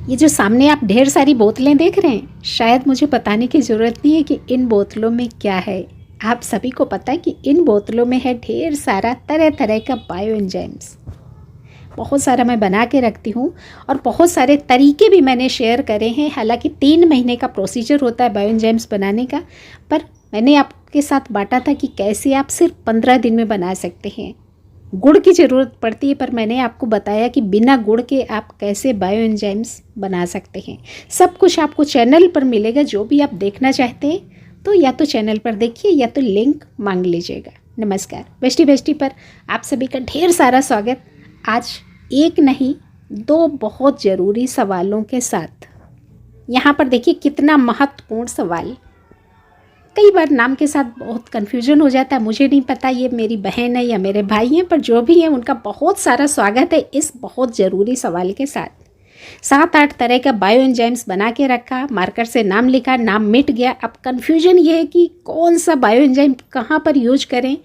ये जो सामने आप ढेर सारी बोतलें देख रहे हैं, शायद मुझे बताने की ज़रूरत नहीं है कि इन बोतलों में क्या है। आप सभी को पता है कि इन बोतलों में है ढेर सारा तरह तरह का बायो एंजाइम्स। बहुत सारा मैं बना के रखती हूँ और बहुत सारे तरीके भी मैंने शेयर करे हैं। हालांकि 3 महीने का प्रोसीजर होता है बायो एंजाइम्स बनाने का, पर मैंने आपके साथ बांटा था कि कैसे आप सिर्फ 15 दिन में बना सकते हैं। गुड़ की ज़रूरत पड़ती है, पर मैंने आपको बताया कि बिना गुड़ के आप कैसे बायो एंजाइम्स बना सकते हैं। सब कुछ आपको चैनल पर मिलेगा। जो भी आप देखना चाहते हैं तो या तो चैनल पर देखिए या तो लिंक मांग लीजिएगा। नमस्कार, बेस्टी बेस्टी पर आप सभी का ढेर सारा स्वागत। आज एक नहीं 2 बहुत ज़रूरी सवालों के साथ। यहाँ पर देखिए कितना महत्वपूर्ण सवाल। कई बार नाम के साथ बहुत कन्फ्यूजन हो जाता है। मुझे नहीं पता ये मेरी बहन है या मेरे भाई हैं, पर जो भी हैं उनका बहुत सारा स्वागत है इस बहुत ज़रूरी सवाल के साथ। 7-8 तरह का बायो एंजाइम्स बना के रखा, मार्कर से नाम लिखा, नाम मिट गया। अब कन्फ्यूजन ये है कि कौन सा बायो एंजाइम कहाँ पर यूज करें,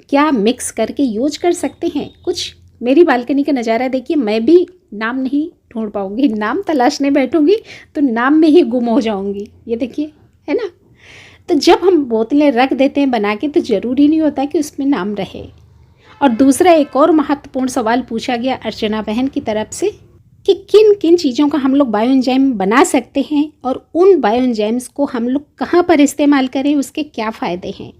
क्या मिक्स करके यूज कर सकते हैं। कुछ मेरी बालकनी का नज़ारा देखिए, मैं भी नाम नहीं ढूंढ पाऊँगी, नाम तलाशने बैठूँगी तो नाम में ही गुम हो जाऊँगी। ये देखिए, है ना। तो जब हम बोतलें रख देते हैं बना के तो ज़रूरी नहीं होता कि उसमें नाम रहे। और दूसरा एक और महत्वपूर्ण सवाल पूछा गया अर्चना बहन की तरफ से कि किन किन चीज़ों का हम लोग बायो एंजाइम बना सकते हैं और उन बायो एंजाइम्स को हम लोग कहाँ पर इस्तेमाल करें, उसके क्या फ़ायदे हैं।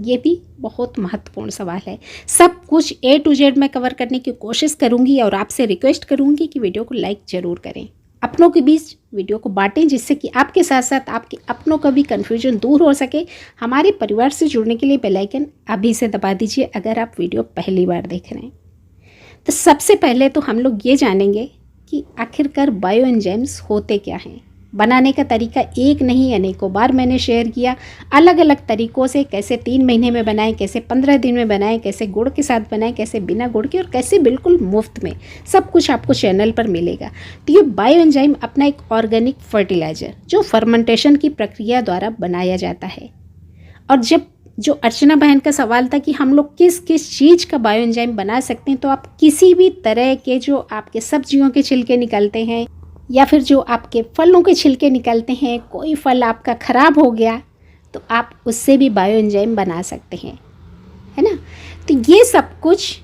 ये भी बहुत महत्वपूर्ण सवाल है। सब कुछ A to Z मैं कवर करने की कोशिश करूँगी और आपसे रिक्वेस्ट करूँगी कि वीडियो को लाइक ज़रूर करें। अपनों के बीच वीडियो को बांटें, जिससे कि आपके साथ साथ आपके अपनों का भी कन्फ्यूजन दूर हो सके। हमारे परिवार से जुड़ने के लिए बेल आइकन अभी से दबा दीजिए अगर आप वीडियो पहली बार देख रहे हैं। तो सबसे पहले तो हम लोग ये जानेंगे कि आखिरकार बायो एंजाइम्स होते क्या हैं। बनाने का तरीका एक नहीं अनेकों बार मैंने शेयर किया, अलग अलग तरीक़ों से। कैसे 3 महीने में बनाएं, कैसे 15 दिन में बनाएं, कैसे गुड़ के साथ बनाएं, कैसे बिना गुड़ के, और कैसे बिल्कुल मुफ्त में। सब कुछ आपको चैनल पर मिलेगा। तो ये बायो एंजाइम अपना एक ऑर्गेनिक फर्टिलाइज़र जो फर्मेंटेशन की प्रक्रिया द्वारा बनाया जाता है। और जब जो अर्चना बहन का सवाल था कि हम लोग किस किस चीज़ का बायो एंजाइम बना सकते हैं, तो आप किसी भी तरह के जो आपके सब्जियों के छिलके निकलते हैं या फिर जो आपके फलों के छिलके निकलते हैं, कोई फल आपका ख़राब हो गया तो आप उससे भी बायो एंजाइम बना सकते हैं, है ना। तो ये सब कुछ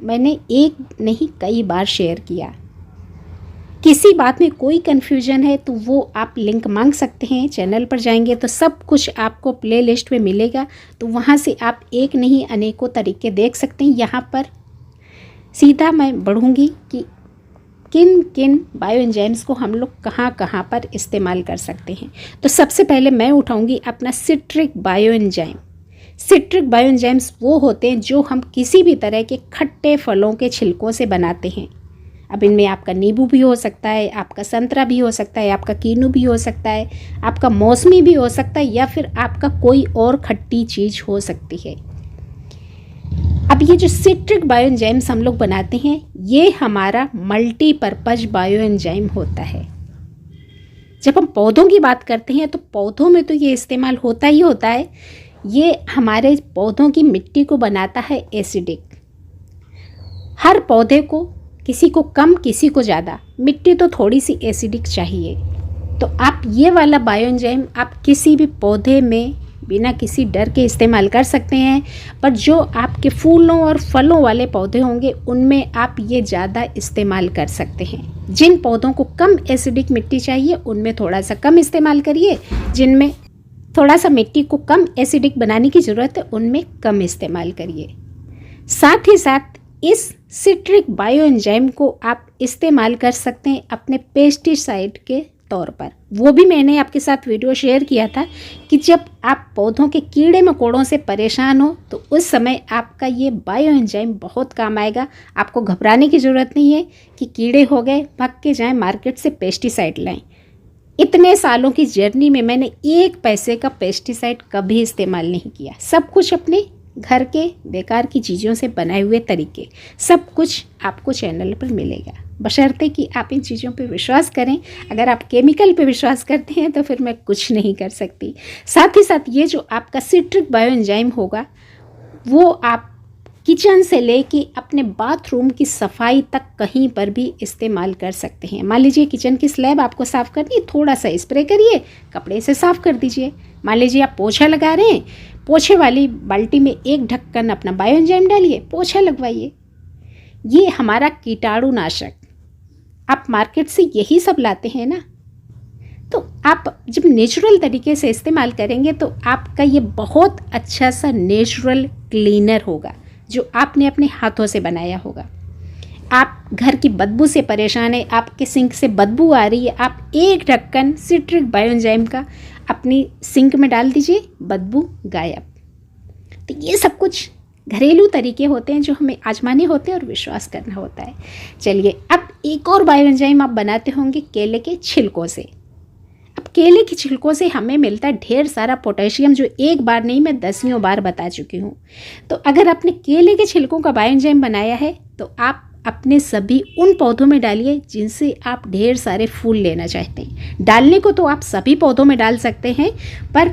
मैंने एक नहीं कई बार शेयर किया। किसी बात में कोई कन्फ्यूजन है तो वो आप लिंक मांग सकते हैं। चैनल पर जाएंगे तो सब कुछ आपको प्लेलिस्ट में मिलेगा, तो वहाँ से आप एक नहीं अनेकों तरीके देख सकते हैं। यहाँ पर सीधा मैं बढ़ूँगी कि किन किन बायो एंजाइम्स को हम लोग कहाँ कहाँ पर इस्तेमाल कर सकते हैं। तो सबसे पहले मैं उठाऊंगी अपना citric bio enzyme. Citric bio enzymes वो होते हैं जो हम किसी भी तरह के खट्टे फलों के छिलकों से बनाते हैं। अब इनमें आपका नींबू भी हो सकता है, आपका संतरा भी हो सकता है, आपका कीनू भी हो सकता है, आपका मौसमी भी हो सकता है, या फिर आपका कोई और खट्टी चीज़ हो सकती है। अब ये जो सिट्रिक बायो एंजाइम्स हम लोग बनाते हैं, ये हमारा मल्टीपर्पज बायो एंजाइम होता है। जब हम पौधों की बात करते हैं तो पौधों में तो ये इस्तेमाल होता ही होता है। ये हमारे पौधों की मिट्टी को बनाता है एसिडिक। हर पौधे को, किसी को कम किसी को ज़्यादा, मिट्टी तो थोड़ी सी एसिडिक चाहिए। तो आप ये वाला बायो एंजाइम आप किसी भी पौधे में बिना किसी डर के इस्तेमाल कर सकते हैं। पर जो आपके फूलों और फलों वाले पौधे होंगे उनमें आप ये ज़्यादा इस्तेमाल कर सकते हैं। जिन पौधों को कम एसिडिक मिट्टी चाहिए उनमें थोड़ा सा कम इस्तेमाल करिए, जिनमें थोड़ा सा मिट्टी को कम एसिडिक बनाने की ज़रूरत है उनमें कम इस्तेमाल करिए। साथ ही साथ इस सिट्रिक बायो एंजाइम को आप इस्तेमाल कर सकते हैं अपने पेस्टिसाइड के तौर पर। वो भी मैंने आपके साथ वीडियो शेयर किया था कि जब आप पौधों के कीड़े मकोड़ों से परेशान हो तो उस समय आपका ये बायो एंजाइम बहुत काम आएगा। आपको घबराने की ज़रूरत नहीं है कि कीड़े हो गए भाग के जाएं मार्केट से पेस्टिसाइड लाएं। इतने सालों की जर्नी में मैंने 1 पैसे का पेस्टिसाइड कभी इस्तेमाल नहीं किया। सब कुछ अपने घर के बेकार की चीज़ों से बनाए हुए तरीके, सब कुछ आपको चैनल पर मिलेगा, बशर्ते कि आप इन चीज़ों पे विश्वास करें। अगर आप केमिकल पे विश्वास करते हैं तो फिर मैं कुछ नहीं कर सकती। साथ ही साथ ये जो आपका सिट्रिक बायो एंजाइम होगा वो आप किचन से लेके अपने बाथरूम की सफाई तक कहीं पर भी इस्तेमाल कर सकते हैं। मान लीजिए किचन की स्लैब आपको साफ़ करनी है, थोड़ा सा स्प्रे करिए, कपड़े से साफ़ कर दीजिए। मान लीजिए आप पोछा लगा रहे हैं, पोछे वाली बाल्टी में एक ढक्कन अपना बायो एंजाइम डालिए, पोछा लगवाइए। ये हमारा कीटाणुनाशक, आप मार्केट से यही सब लाते हैं ना, तो आप जब नेचुरल तरीके से इस्तेमाल करेंगे तो आपका ये बहुत अच्छा सा नेचुरल क्लीनर होगा जो आपने अपने हाथों से बनाया होगा। आप घर की बदबू से परेशान है, आपके सिंक से बदबू आ रही है, आप एक ढक्कन सिट्रिक बायो एंजाइम का अपनी सिंक में डाल दीजिए, बदबू गायब। तो ये सब कुछ घरेलू तरीके होते हैं जो हमें आजमाने होते हैं और विश्वास करना होता है। चलिए, अब एक और बायो एंजाइम आप बनाते होंगे केले के छिलकों से। अब केले के छिलकों से हमें मिलता है ढेर सारा पोटेशियम, जो एक बार नहीं मैं दसियों बार बता चुकी हूँ। तो अगर आपने केले के छिलकों का बायो एंजाइम बनाया है तो आप अपने सभी उन पौधों में डालिए जिनसे आप ढेर सारे फूल लेना चाहते हैं। डालने को तो आप सभी पौधों में डाल सकते हैं, पर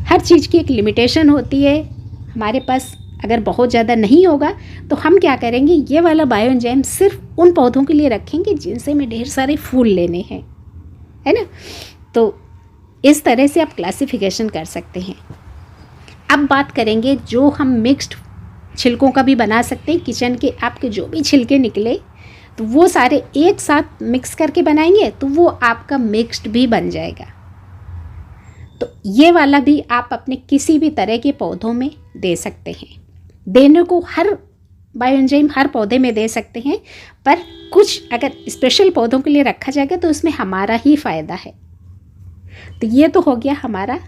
हर चीज़ की एक लिमिटेशन होती है। हमारे पास अगर बहुत ज़्यादा नहीं होगा तो हम क्या करेंगे, ये वाला बायो एंजाइम सिर्फ उन पौधों के लिए रखेंगे जिनसे में ढेर सारे फूल लेने हैं, है ना। तो इस तरह से आप क्लासिफिकेशन कर सकते हैं। अब बात करेंगे जो हम मिक्स्ड छिलकों का भी बना सकते हैं। किचन के आपके जो भी छिलके निकले तो वो सारे एक साथ मिक्स करके बनाएंगे तो वो आपका मिक्स्ड भी बन जाएगा। तो ये वाला भी आप अपने किसी भी तरह के पौधों में दे सकते हैं। देने को हर बायो एंजाइम हर पौधे में दे सकते हैं, पर कुछ अगर स्पेशल पौधों के लिए रखा जाएगा तो उसमें हमारा ही फ़ायदा है। तो ये तो हो गया हमारा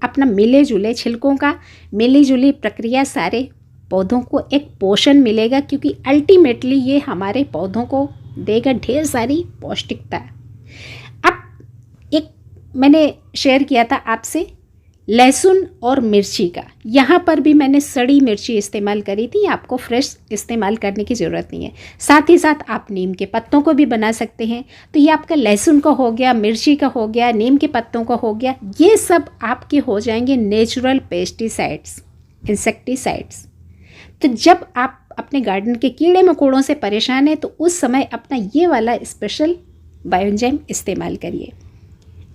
अपना मिले जुले छिलकों का, मिली जुली प्रक्रिया, सारे पौधों को एक पोषण मिलेगा क्योंकि अल्टीमेटली ये हमारे पौधों को देगा ढेर सारी पौष्टिकता। अब एक मैंने शेयर किया था आपसे लहसुन और मिर्ची का, यहाँ पर भी मैंने सड़ी मिर्ची इस्तेमाल करी थी। आपको फ्रेश इस्तेमाल करने की ज़रूरत नहीं है। साथ ही साथ आप नीम के पत्तों को भी बना सकते हैं। तो ये आपका लहसुन का हो गया, मिर्ची का हो गया, नीम के पत्तों का हो गया, ये सब आपके हो जाएंगे नेचुरल पेस्टिसाइड्स, इंसेक्टिसाइड्स। तो जब आप अपने गार्डन के कीड़े मकोड़ों से परेशान हैं तो उस समय अपना ये वाला स्पेशल बायो एंजाइम इस्तेमाल करिए।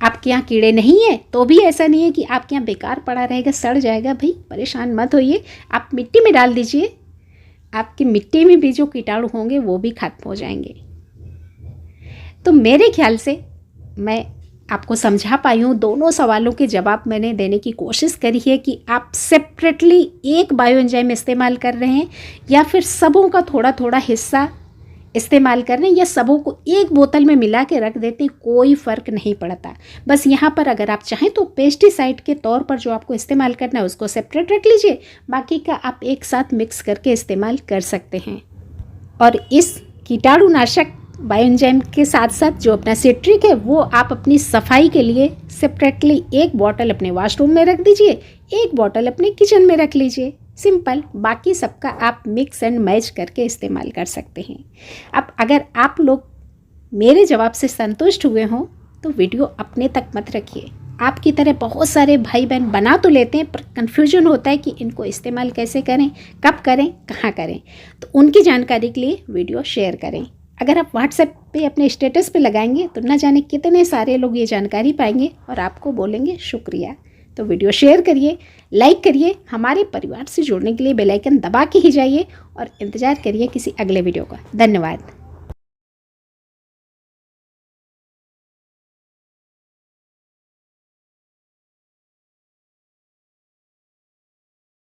आपके यहाँ कीड़े नहीं है तो भी ऐसा नहीं है कि आपके यहाँ बेकार पड़ा रहेगा, सड़ जाएगा। भाई परेशान मत होइए, आप मिट्टी में डाल दीजिए, आपकी मिट्टी में भी जो कीटाणु होंगे वो भी खत्म हो जाएंगे। तो मेरे ख्याल से मैं आपको समझा पाई हूँ। दोनों सवालों के जवाब मैंने देने की कोशिश करी है कि आप सेपरेटली एक बायो एंजाइम इस्तेमाल कर रहे हैं या फिर सबों का थोड़ा थोड़ा हिस्सा इस्तेमाल कर रहे हैं या सबों को एक बोतल में मिला के रख देते हैं, कोई फ़र्क नहीं पड़ता। बस यहाँ पर अगर आप चाहें तो पेस्टिसाइड के तौर पर जो आपको इस्तेमाल करना है उसको सेपरेट रख लीजिए, बाकी का आप एक साथ मिक्स करके इस्तेमाल कर सकते हैं। और इस कीटाणुनाशक बायो एंजाइम के साथ साथ जो अपना सिट्रिक है वो आप अपनी सफाई के लिए सेपरेटली एक बॉटल अपने वॉशरूम में रख दीजिए, एक बॉटल अपने किचन में रख लीजिए। सिंपल, बाकी सबका आप मिक्स एंड मैच करके इस्तेमाल कर सकते हैं। अब अगर आप लोग मेरे जवाब से संतुष्ट हुए हों तो वीडियो अपने तक मत रखिए। आपकी तरह बहुत सारे भाई बहन बना तो लेते हैं पर कन्फ्यूजन होता है कि इनको इस्तेमाल कैसे करें, कब करें, कहाँ करें। तो उनकी जानकारी के लिए वीडियो शेयर करें। अगर आप व्हाट्सएप पे अपने स्टेटस पे लगाएंगे तो न जाने कितने सारे लोग ये जानकारी पाएंगे और आपको बोलेंगे शुक्रिया। तो वीडियो शेयर करिए, लाइक करिए, हमारे परिवार से जुड़ने के लिए बेल आइकन दबा के ही जाइए और इंतज़ार करिए किसी अगले वीडियो का। धन्यवाद।